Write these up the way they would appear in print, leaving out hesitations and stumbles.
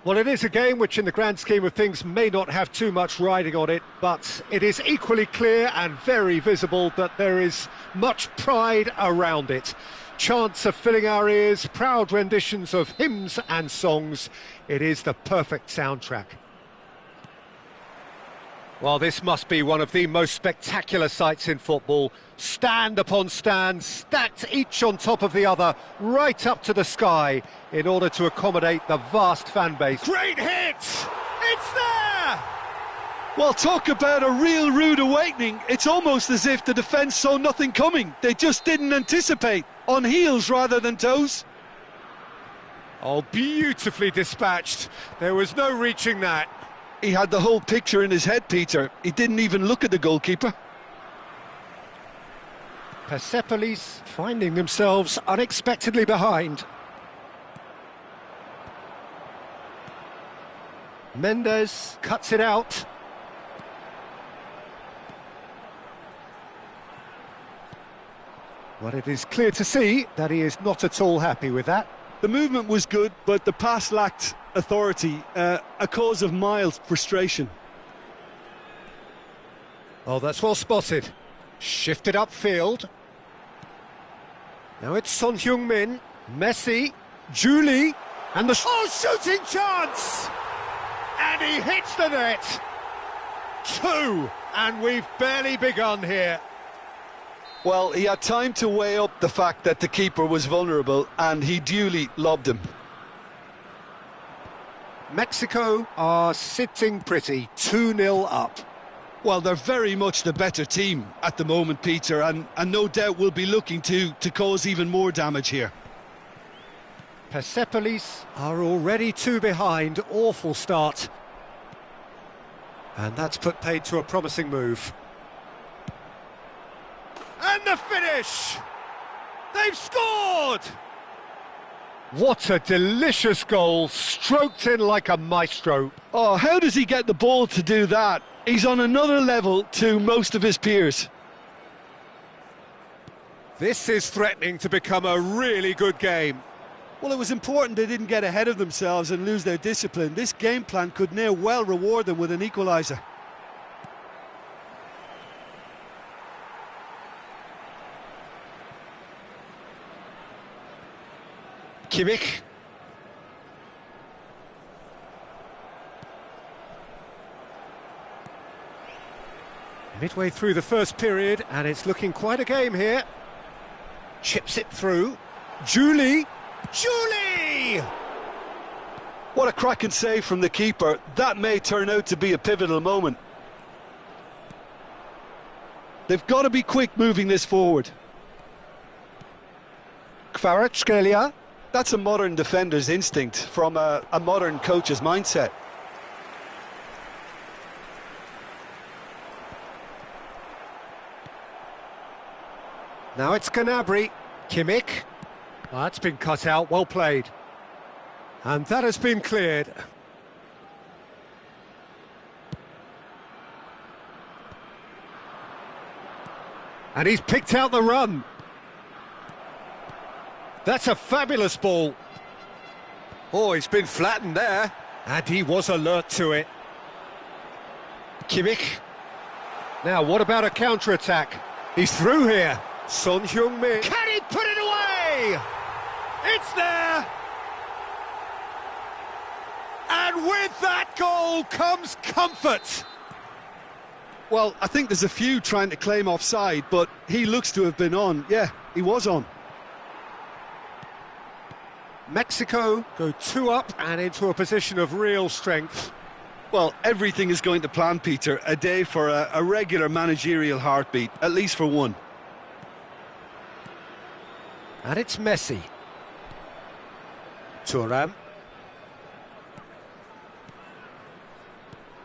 Well, it is a game which in the grand scheme of things may not have too much riding on it, but it is equally clear and very visible that there is much pride around it. Chants are filling our ears, proud renditions of hymns and songs. It is the perfect soundtrack. Well, this must be one of the most spectacular sights in football. Stand upon stand, stacked each on top of the other, right up to the sky, in order to accommodate the vast fan base. Great hit! It's there! Well, talk about a real rude awakening. It's almost as if the defence saw nothing coming. They just didn't anticipate. On heels rather than toes. Oh, beautifully dispatched. There was no reaching that. He had the whole picture in his head, Peter. He didn't even look at the goalkeeper. Persepolis finding themselves unexpectedly behind. Mendes cuts it out. Well, it is clear to see that he is not at all happy with that. The movement was good, but the pass lacked authority, a cause of mild frustration. Oh, that's well spotted. Shifted upfield. Now it's Son Heung-min, Messi, Julie, and the... shooting chance! And he hits the net! 2, and we've barely begun here. Well, he had time to weigh up the fact that the keeper was vulnerable, and he duly lobbed him. Mexico are sitting pretty, 2-0 up. Well, they're very much the better team at the moment, Peter, and no doubt will be looking to cause even more damage here. Persepolis are already 2 behind, awful start. And that's put paid to a promising move. And the finish! They've scored! What a delicious goal, stroked in like a maestro. Oh, how does he get the ball to do that? He's on another level to most of his peers. This is threatening to become a really good game. Well, it was important they didn't get ahead of themselves and lose their discipline. This game plan could now well reward them with an equaliser. Kimmich. Midway through the first period, and it's looking quite a game here. Chips it through. Julie! Julie! What a cracking save from the keeper. That may turn out to be a pivotal moment. They've got to be quick moving this forward. Kvaratskhelia. That's a modern defender's instinct from a modern coach's mindset. Now it's Gnabry. Kimmich. That's been cut out, well played. And that has been cleared. And he's picked out the run. That's a fabulous ball. Oh, he's been flattened there. And he was alert to it. Kimmich. Now, what about a counter-attack? He's through here. Son Heung-min. Can he put it away? It's there! And with that goal comes comfort. Well, I think there's a few trying to claim offside, but he looks to have been on. Yeah, he was on. Mexico go 2 up and into a position of real strength. Well, everything is going to plan, Peter. A day for a regular managerial heartbeat, at least for one. And it's Messi. Thuram.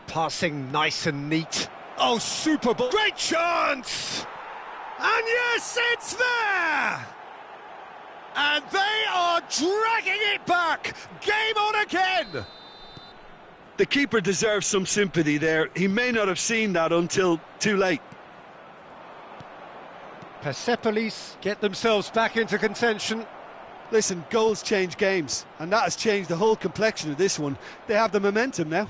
Passing nice and neat. Oh, super ball. Great chance! And yes, it's there! And they are dragging it back! Game on again! The keeper deserves some sympathy there. He may not have seen that until too late. Persepolis get themselves back into contention. Listen, goals change games, and that has changed the whole complexion of this one. They have the momentum now.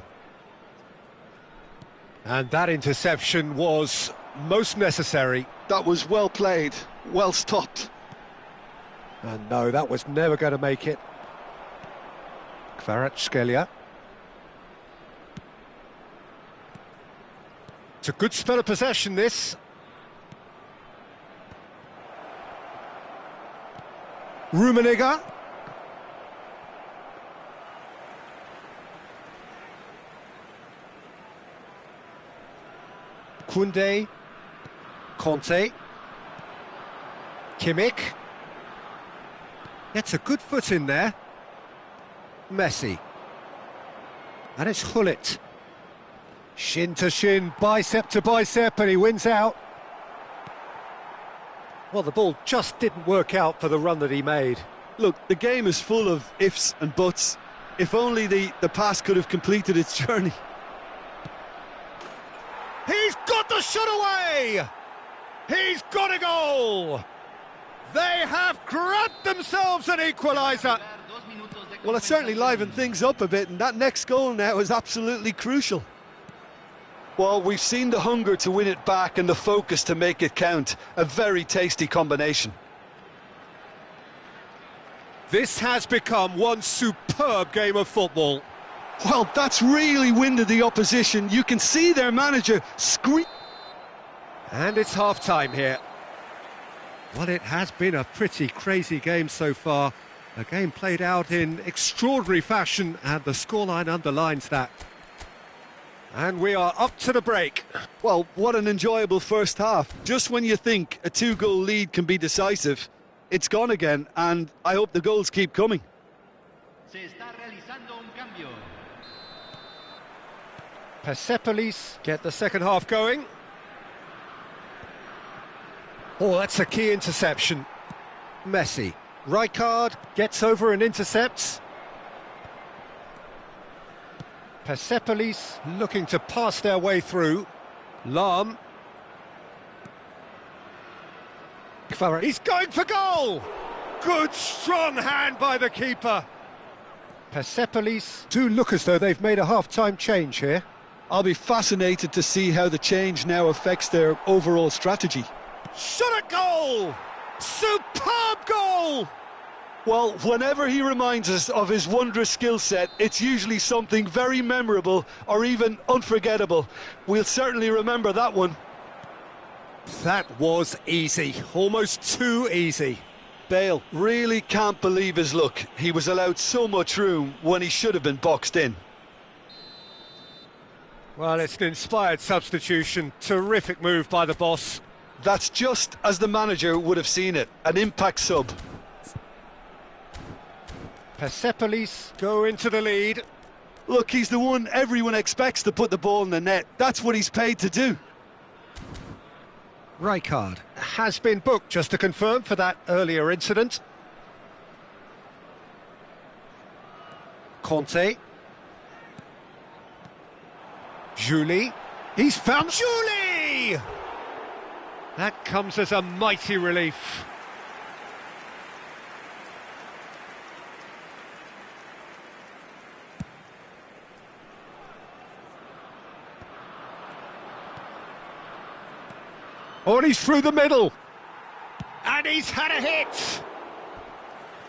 And that interception was most necessary. That was well played, well stopped. And no, that was never going to make it. Kvaratskhelia. It's a good spell of possession, this. Rummenigge. Koundé. Conte. Kimmich. Gets a good foot in there. Messi. And it's Gullit. Shin to shin, bicep to bicep, and he wins out. Well, the ball just didn't work out for the run that he made. Look, the game is full of ifs and buts. If only the pass could have completed its journey. He's got the shot away! He's got a goal! They have grabbed themselves an equaliser. Well, it certainly livened things up a bit, and that next goal now is absolutely crucial. Well, we've seen the hunger to win it back and the focus to make it count. A very tasty combination. This has become one superb game of football. Well, that's really winded the opposition. You can see their manager scream. And it's half-time here. Well, it has been a pretty crazy game so far. A game played out in extraordinary fashion, and the scoreline underlines that. And we are up to the break. Well, what an enjoyable first half. Just when you think a two-goal lead can be decisive, it's gone again, and I hope the goals keep coming. Persepolis get the second half going. Oh, that's a key interception. Messi. Rijkaard gets over and intercepts. Persepolis looking to pass their way through. Lahm. He's going for goal! Good strong hand by the keeper. Persepolis do look as though they've made a half-time change here. I'll be fascinated to see how the change now affects their overall strategy. Shot at goal! Superb goal! Well, whenever he reminds us of his wondrous skill set, it's usually something very memorable or even unforgettable. We'll certainly remember that one. That was easy, almost too easy. Bale really can't believe his luck. He was allowed so much room when he should have been boxed in. Well, it's an inspired substitution. Terrific move by the boss. That's just as the manager would have seen it, an impact sub. Persepolis go into the lead. Look, he's the one everyone expects to put the ball in the net. That's what he's paid to do. Rijkaard has been booked, just to confirm, for that earlier incident. Conte. Juli. He's found Juli! That comes as a mighty relief. Oh, and he's through the middle. And he's had a hit.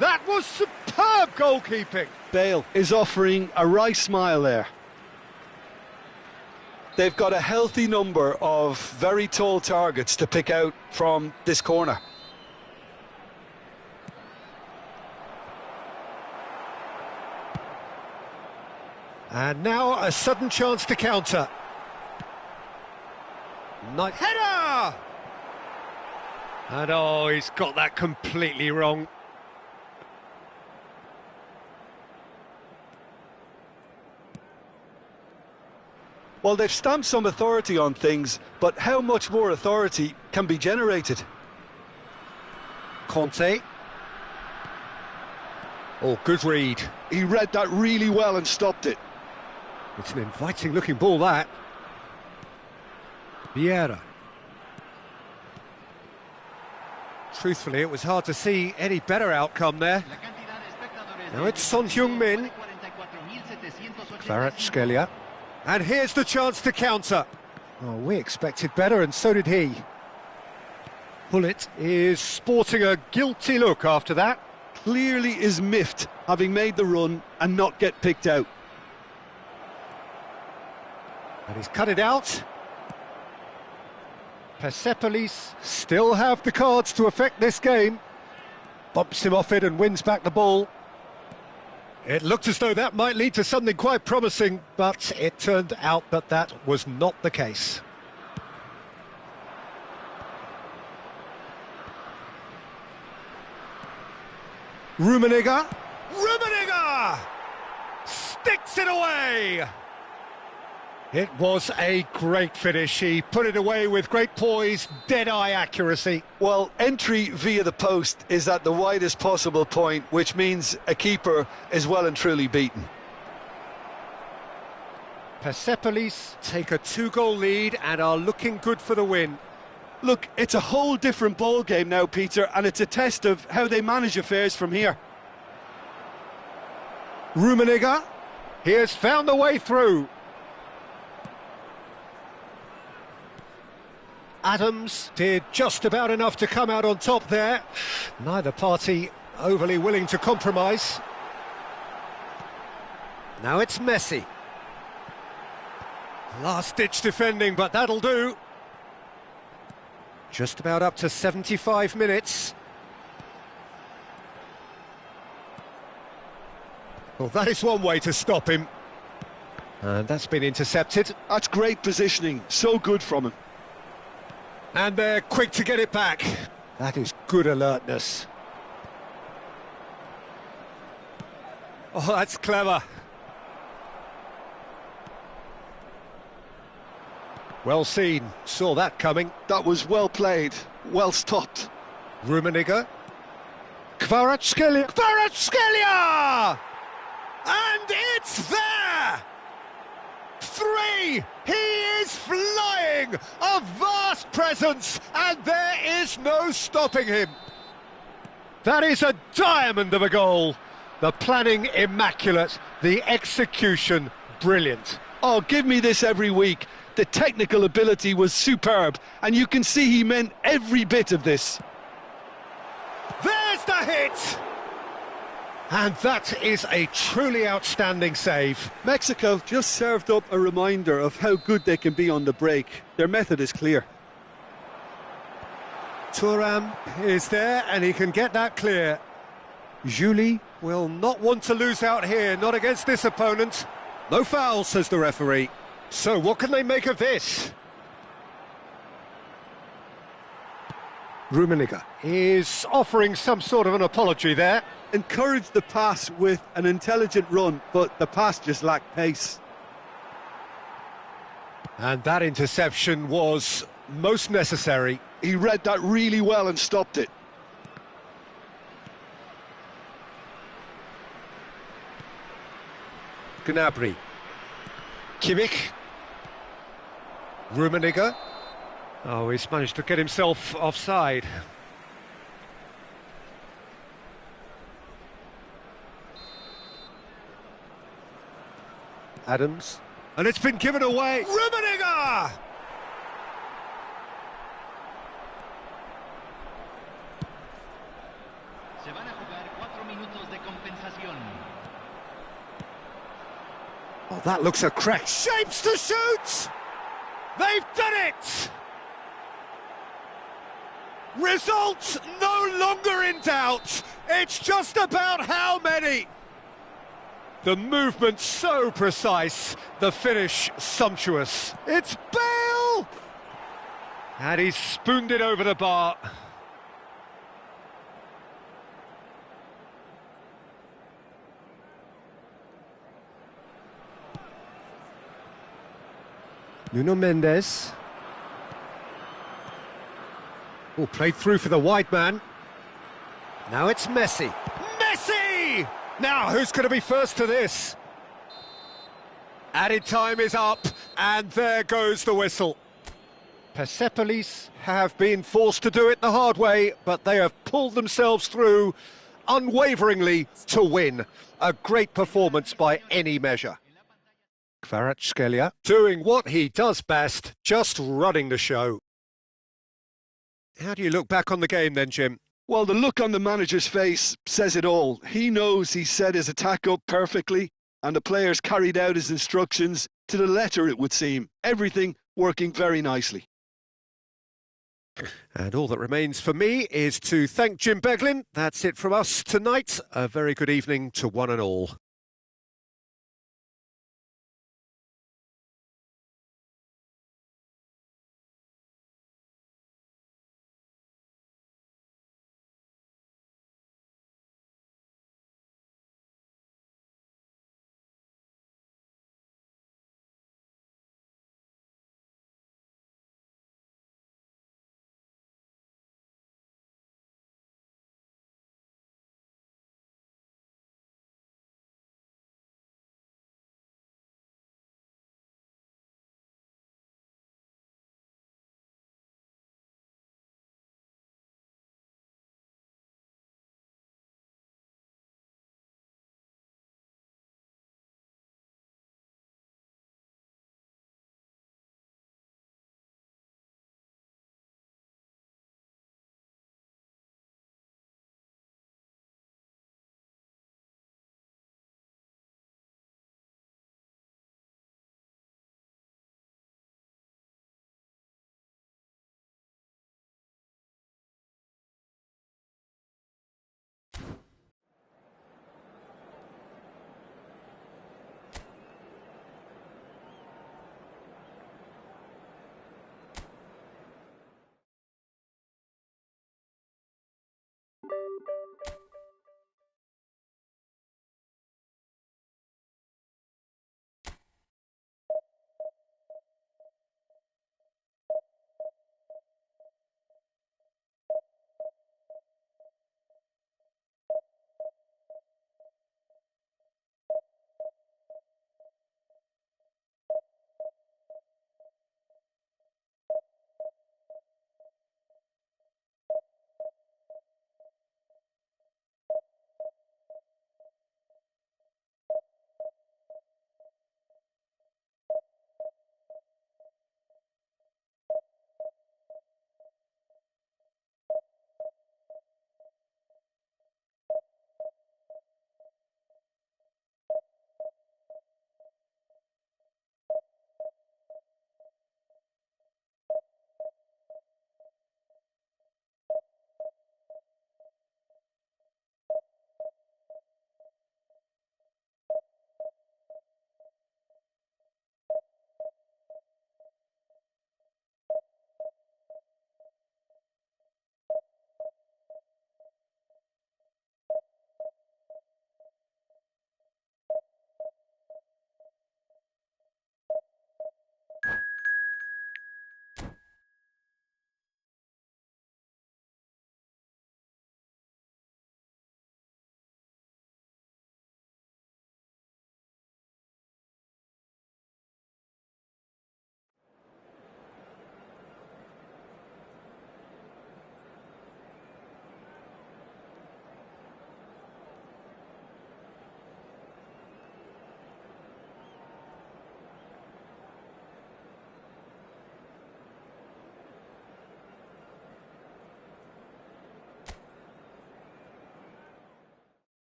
That was superb goalkeeping. Bale is offering a wry smile there. They've got a healthy number of very tall targets to pick out from this corner. And now a sudden chance to counter. Nice header! And oh, he's got that completely wrong. Well, they've stamped some authority on things, but how much more authority can be generated? Conte. Oh, good read. He read that really well and stopped it. It's an inviting looking ball, that. Vieira. Truthfully, it was hard to see any better outcome there. Now it's Son Heung-min. Kvaratskhelia. And here's the chance to counter. Oh, we expected better, and so did he. Gullit is sporting a guilty look after that. Clearly is miffed, having made the run and not get picked out. And he's cut it out. Persepolis still have the cards to affect this game. Bumps him off it and wins back the ball. It looked as though that might lead to something quite promising, but it turned out that that was not the case. Rummenigge. Rummenigge! Sticks it away! It was a great finish. He put it away with great poise, dead-eye accuracy. Well, entry via the post is at the widest possible point, which means a keeper is well and truly beaten. Persepolis take a 2-goal lead and are looking good for the win. Look, it's a whole different ball game now, Peter, and it's a test of how they manage affairs from here. Rummenigge, he has found the way through. Adams did just about enough to come out on top there. Neither party overly willing to compromise. Now it's Messi. Last-ditch defending, but that'll do. Just about up to 75 minutes. Well, that is one way to stop him. And that's been intercepted. That's great positioning, so good from him. And they're quick to get it back. That is good alertness. Oh, that's clever. Well seen, saw that coming. That was well played, well stopped. Rummenigge. Kvaratskhelia. Kvaratskhelia! And it's there! 3! He is flying! A vast presence, and there is no stopping him. That is a diamond of a goal. The planning immaculate, the execution brilliant. Oh, give me this every week. The technical ability was superb, and you can see he meant every bit of this. There's the hit! And that is a truly outstanding save. Mexico just served up a reminder of how good they can be on the break. Their method is clear. Thuram is there, and he can get that clear. Julie will not want to lose out here, not against this opponent. No foul, says the referee. So what can they make of this? Rummenigge is offering some sort of an apology there. Encouraged the pass with an intelligent run, but the pass just lacked pace. And that interception was most necessary. He read that really well and stopped it. Gnabry. Kimmich. Rummenigge. Oh, he's managed to get himself offside. Adams. And it's been given away. Rummenigge! Se van a jugar 4 minutos de compensación. Oh, that looks a crack. Shapes to shoot! They've done it! Results no longer in doubt. It's just about how many. The movement so precise, the finish sumptuous. It's Bale! And he's spooned it over the bar. Nuno Mendes. Oh, played through for the wide man. Now it's Messi. Messi! Now, who's going to be first to this? Added time is up, and there goes the whistle. Persepolis have been forced to do it the hard way, but they have pulled themselves through unwaveringly to win. A great performance by any measure. Kvaratskhelia doing what he does best, just running the show. How do you look back on the game then, Jim? Well, the look on the manager's face says it all. He knows he set his attack up perfectly, and the players carried out his instructions to the letter, it would seem. Everything working very nicely. And all that remains for me is to thank Jim Beglin. That's it from us tonight. A very good evening to one and all.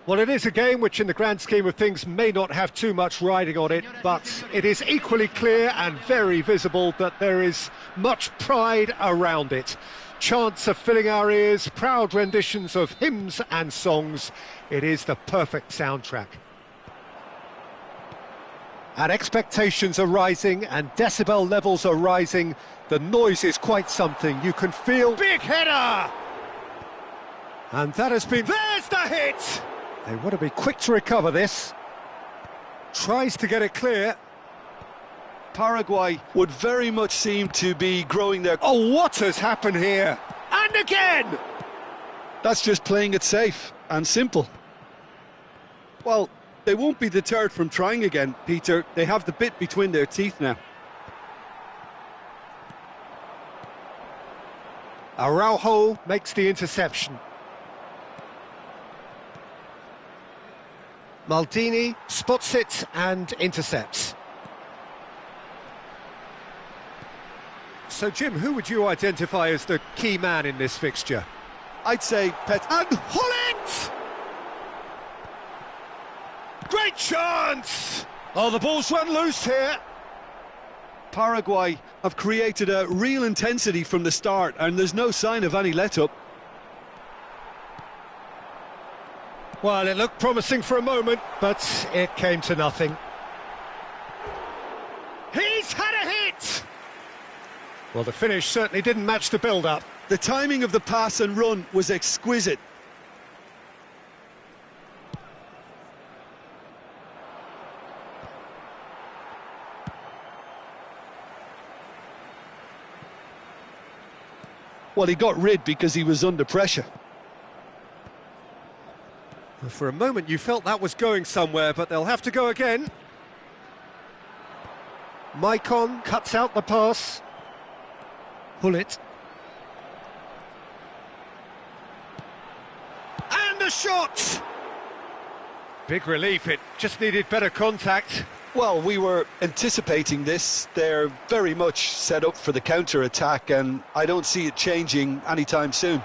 Well, it is a game which in the grand scheme of things may not have too much riding on it, but it is equally clear and very visible that there is much pride around it. Chants are filling our ears, proud renditions of hymns and songs. It is the perfect soundtrack. And expectations are rising and decibel levels are rising. The noise is quite something. You can feel... Big header! And that has been... There's the hit! They want to be quick to recover this. Tries to get it clear. Paraguay would very much seem to be growing their... Oh, what has happened here? And again! That's just playing it safe and simple. Well, they won't be deterred from trying again, Peter. They have the bit between their teeth now. Araujo makes the interception. Maldini spots it and intercepts. So, Jim, who would you identify as the key man in this fixture? I'd say Pet... And Hullet! Great chance! Oh, the ball's run loose here. Paraguay have created a real intensity from the start, and there's no sign of any let-up. Well, it looked promising for a moment, but it came to nothing. He's had a hit! Well, the finish certainly didn't match the build-up. The timing of the pass and run was exquisite. Well, he got rid because he was under pressure. For a moment you felt that was going somewhere, but they'll have to go again. Maicon cuts out the pass. Hullet. And the shot! Big relief, it just needed better contact. Well, we were anticipating this. They're very much set up for the counter-attack, and I don't see it changing anytime soon.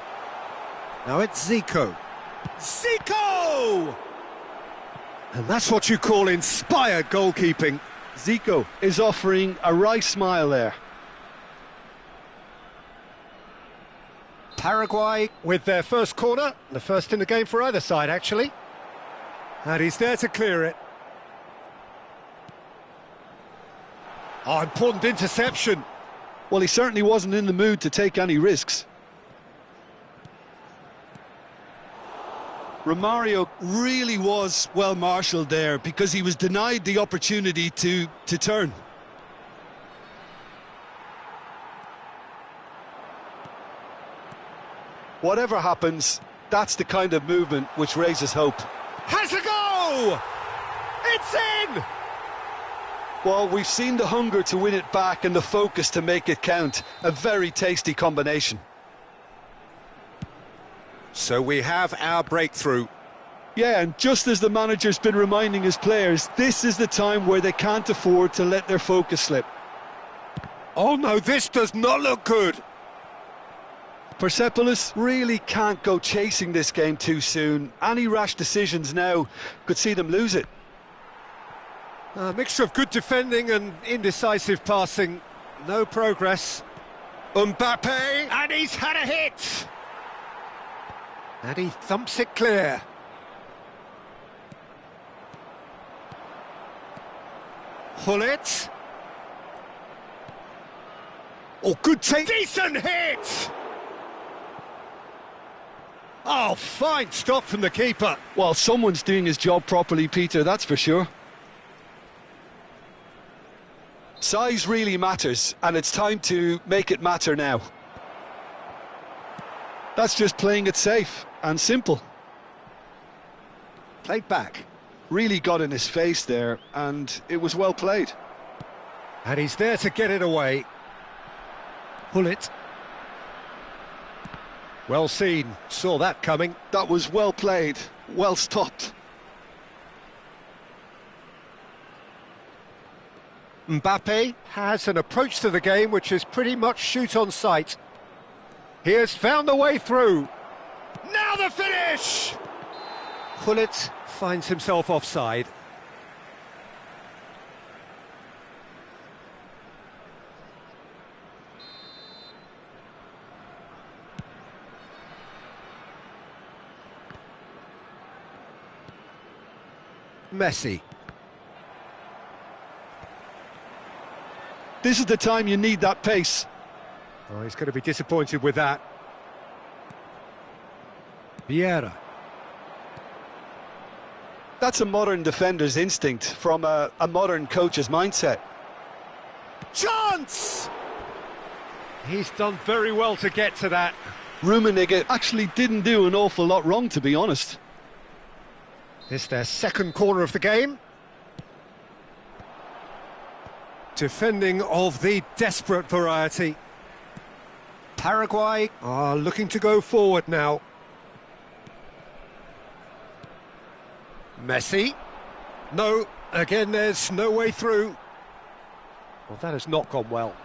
Now it's Zico. Zico! And that's what you call inspired goalkeeping. Zico is offering a wry smile there. Paraguay with their first corner, the first in the game for either side, actually. And he's there to clear it. Oh, important interception. Well, he certainly wasn't in the mood to take any risks. Romario really was well marshalled there because he was denied the opportunity to turn. Whatever happens, that's the kind of movement which raises hope. Has a go! It's in! Well, we've seen the hunger to win it back and the focus to make it count. A very tasty combination. So we have our breakthrough. Yeah, and just as the manager's been reminding his players, this is the time where they can't afford to let their focus slip. Oh no, this does not look good. Persepolis really can't go chasing this game too soon. Any rash decisions now could see them lose it. A mixture of good defending and indecisive passing. No progress. Mbappe, and he's had a hit! And he thumps it clear. Hullet. Oh, good take. Decent hit! Oh, fine stop from the keeper. Well, someone's doing his job properly, Peter, that's for sure. Size really matters, and it's time to make it matter now. That's just playing it safe and simple. Played back. Really got in his face there, and it was well played. And he's there to get it away. Hullet. Well seen, saw that coming. That was well played, well stopped. Mbappe has an approach to the game which is pretty much shoot on sight. He has found the way through. Now the finish! Gullit finds himself offside. Messi. This is the time you need that pace. Oh, he's going to be disappointed with that. Vieira. That's a modern defender's instinct from a modern coach's mindset. Chance! He's done very well to get to that. Rummenigge actually didn't do an awful lot wrong, to be honest. It's their second corner of the game. Defending of the desperate variety. Paraguay are looking to go forward now. Messi. No, again there's no way through. Well, that has not gone well.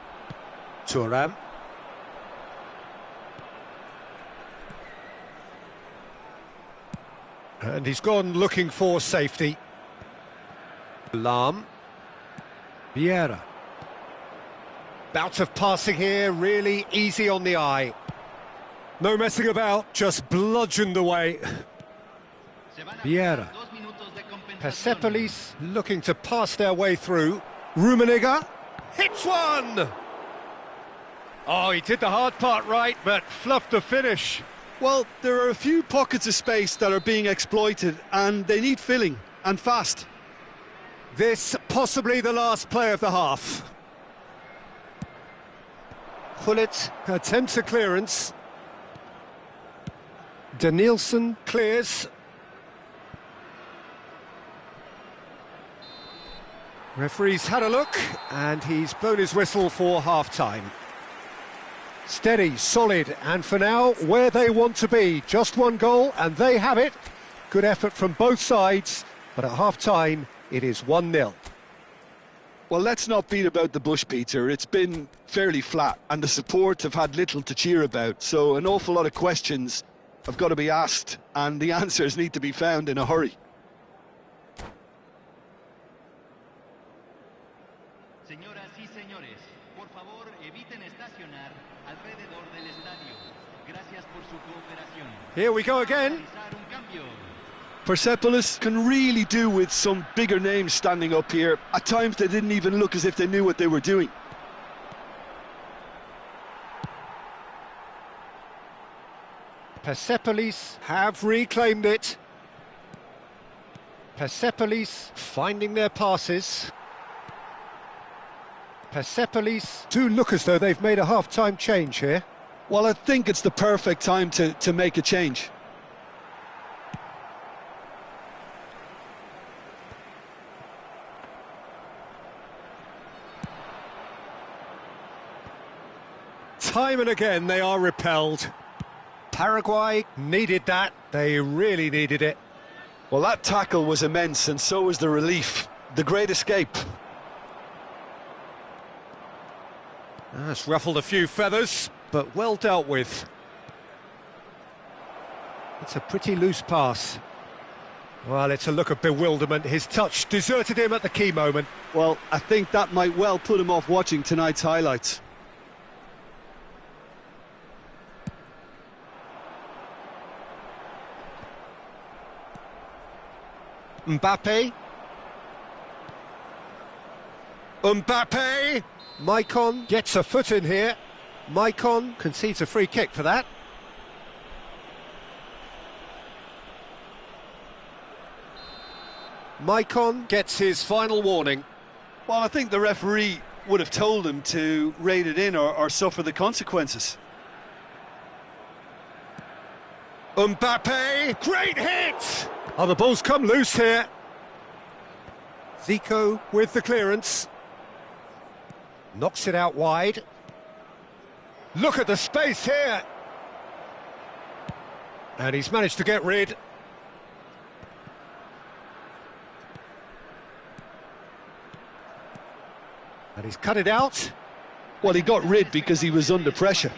Thuram. And he's gone looking for safety. Lahm. Vieira. Bout of passing here, really easy on the eye. No messing about, just bludgeoned away. Vieira. Persepolis looking to pass their way through. Rummenigge hits one! Oh, he did the hard part right, but fluffed the finish. Well, there are a few pockets of space that are being exploited, and they need filling, and fast. This possibly the last play of the half. Gullit attempts a clearance. Danielson clears. Referee's had a look, and he's blown his whistle for half-time. Steady, solid, and for now, where they want to be. Just one goal, and they have it. Good effort from both sides, but at half-time, it is 1-0. Well, let's not beat about the bush, Peter. It's been fairly flat, and the support have had little to cheer about, so an awful lot of questions have got to be asked, and the answers need to be found in a hurry. Señoras y señores, por favor, eviten estacionar alrededor del estadio. Gracias por su cooperación. Here we go again. Persepolis can really do with some bigger names standing up here. At times they didn't even look as if they knew what they were doing. Persepolis have reclaimed it. Persepolis finding their passes. Persepolis do look as though they've made a half-time change here. Well, I think it's the perfect time to make a change. Time and again they are repelled. Paraguay needed that, they really needed it. Well, that tackle was immense, and so was the relief. The great escape. That's ruffled a few feathers, but well dealt with. It's a pretty loose pass. Well, it's a look of bewilderment. His touch deserted him at the key moment. Well, I think that might well put him off watching tonight's highlights. Mbappe. Mbappe. Maicon gets a foot in here. Maicon concedes a free kick for that. Maicon gets his final warning. Well, I think the referee would have told him to rein it in or suffer the consequences. Mbappe, great hit! Oh, the ball's come loose here. Zico with the clearance. Knocks it out wide. Look at the space here. And he's managed to get rid. And he's cut it out. Well, he got rid because he was under pressure.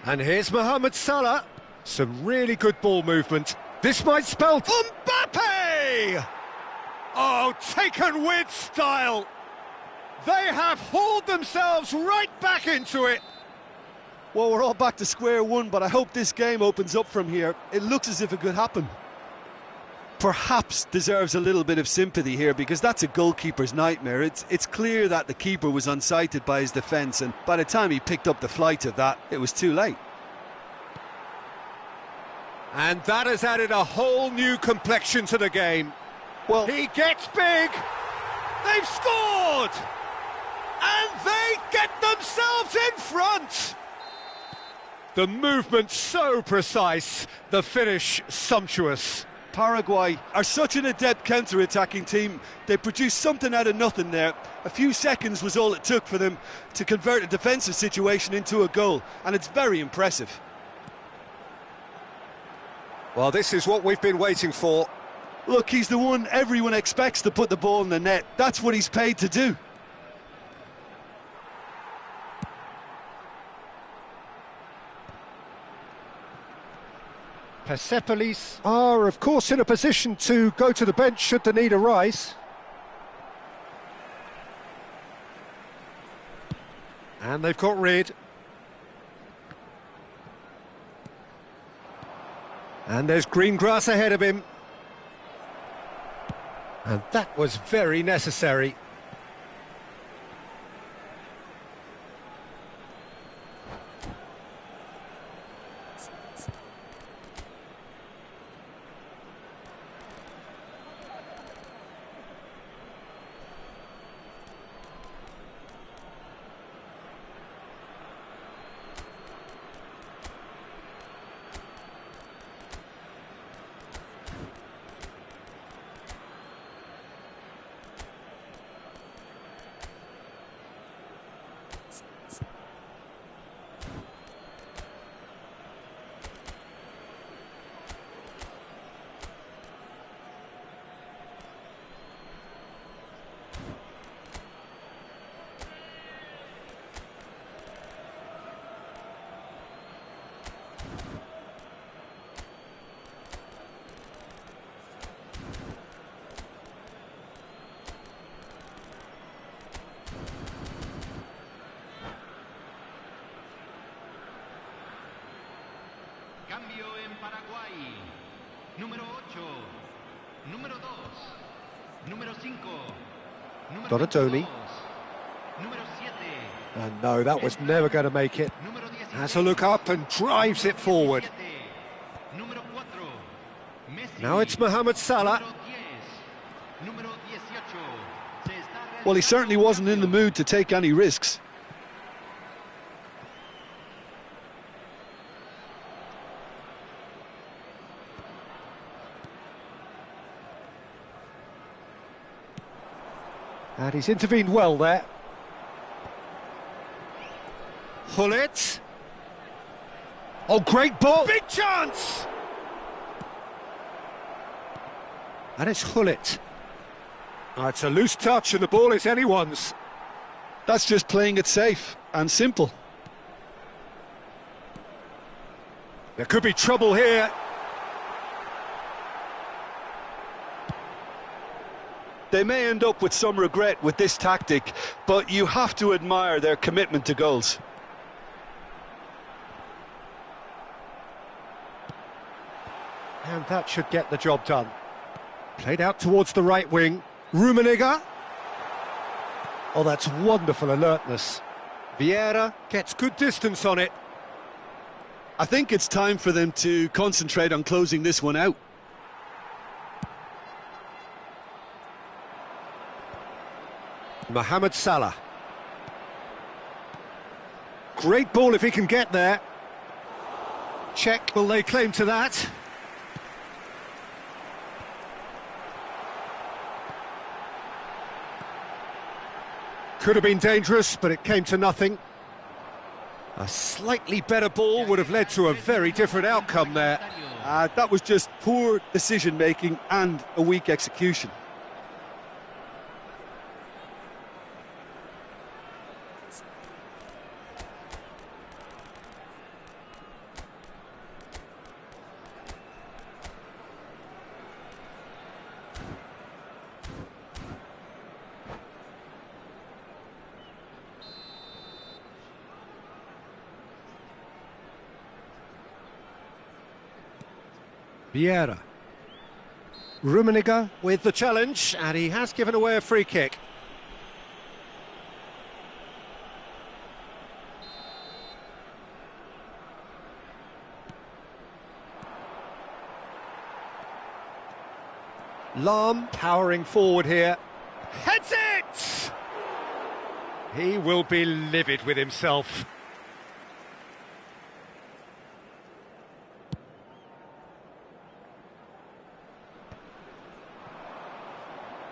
And here's Mohamed Salah. Some really good ball movement. This might spell Mbappe! Oh, taken with style. They have hauled themselves right back into it. Well, we're all back to square one, but I hope this game opens up from here. It looks as if it could happen. Perhaps deserves a little bit of sympathy here, because that's a goalkeeper's nightmare. It's clear that the keeper was unsighted by his defence, and by the time he picked up the flight of that, it was too late. And that has added a whole new complexion to the game. Well, he gets big. They've scored! And they get themselves in front! The movement so precise, the finish sumptuous. Paraguay are such an adept counter-attacking team. They produced something out of nothing there. A few seconds was all it took for them to convert a defensive situation into a goal, and it's very impressive. Well, this is what we've been waiting for. Look, he's the one everyone expects to put the ball in the net. That's what he's paid to do. Persepolis are, of course, in a position to go to the bench should the need arise. And they've got rid. And there's green grass ahead of him. And that was very necessary. Cambio en Paraguay. Número 8. Número 2. Número 5. Número Donatoni. 22, Número 7. And no, that was never going to make it. Número 16, Has a look up and drives it forward. 17, Número 4. Messi. Now it's Mohamed Salah. Número 10. Número 18. Se está Well, he certainly wasn't in the mood to take any risks. And he's intervened well there. Hullet. Oh, great ball. Big chance! And it's Hullet. Oh, it's a loose touch and the ball is anyone's. That's just playing it safe and simple. There could be trouble here. They may end up with some regret with this tactic, but you have to admire their commitment to goals. And that should get the job done. Played out towards the right wing. Rummenigge. Oh, that's wonderful alertness. Vieira gets good distance on it. I think it's time for them to concentrate on closing this one out. Mohamed Salah. Great ball if he can get there. Check, will they claim to that? Could have been dangerous, but it came to nothing. A slightly better ball would have led to a very different outcome there. That was just poor decision-making and a weak execution. Vieira. Rummenigge with the challenge, and he has given away a free kick. Lahm powering forward here. Heads it! He will be livid with himself.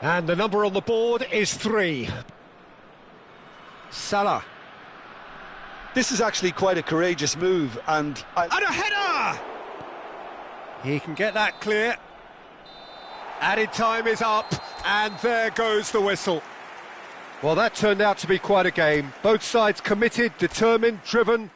And the number on the board is 3. Salah. This is actually quite a courageous move, and And a header! He can get that clear. Added time is up, and there goes the whistle. Well, that turned out to be quite a game. Both sides committed, determined, driven,